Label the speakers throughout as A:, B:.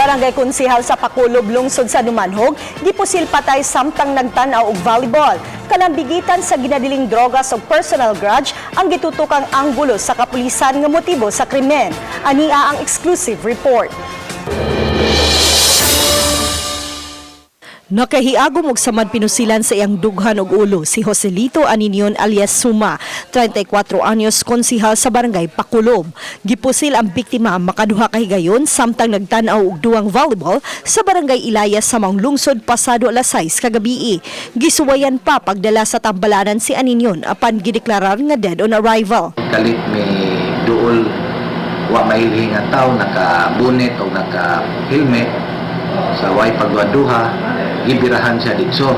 A: Barangay konsehal sa Pakulob, lungsod sa Numanhog, gipusil patay samtang nagtanaw og volleyball. Kalambigitan sa ginadiling drogas o personal grudge ang gitutukang anggulo sa kapulisan nga motibo sa krimen. Ania ang exclusive report. Nakahiagom og samad pinusilan sa iyang dughan og ulo si Joselito Aninion alias Suma, 34 anyos, konsehal sa Barangay Pakulob. Gipusil ang biktima makaduha ka higayon samtang nagtan-aw og duwang volleyball sa Barangay Ilaya sa Maong Lungsod pasado alas 6 kagabi. Gisuwayan pa pagdala sa tambalanan si Aninion apan gideklarar nga dead on arrival.
B: Kalit may duol wa mailhi nga tawo naka-bonnet o naka-helmet sa way pagwaduha, gibirahan siya ditso.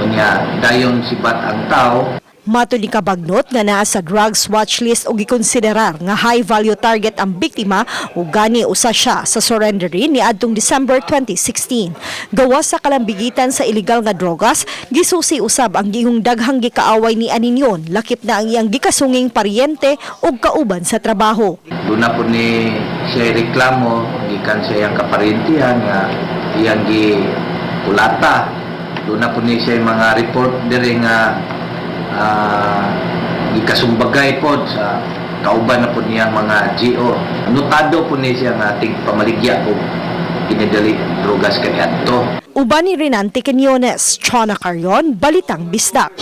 B: Kunya dayon sibat ang tao.
A: Mato ni Kabagnot nga naa sa drugs watchlist o gikonsiderar nga high value target ang biktima ug gani usa siya sa surrendery ni adtong December 2016. Gawas sa kalambigitan sa illegal nga drogas, gisusi usab ang gihong daghang gikaaway ni Aninion, lakip na ang iyang gikasunging paryente ug kauban sa trabaho.
B: Duna po ni siya reklamo gikan sa iyang kaparyentihan nga iyang gikulata. Duna po ni siya mga report diri nga gikasumbagay po sa kauban na po niyang mga GO. Notado po niya siya nga ating pamaligya po kinidali drogas kaniadto.
A: Uban ni Renante Quinones, Chona Carrion, Balitang Bisdak.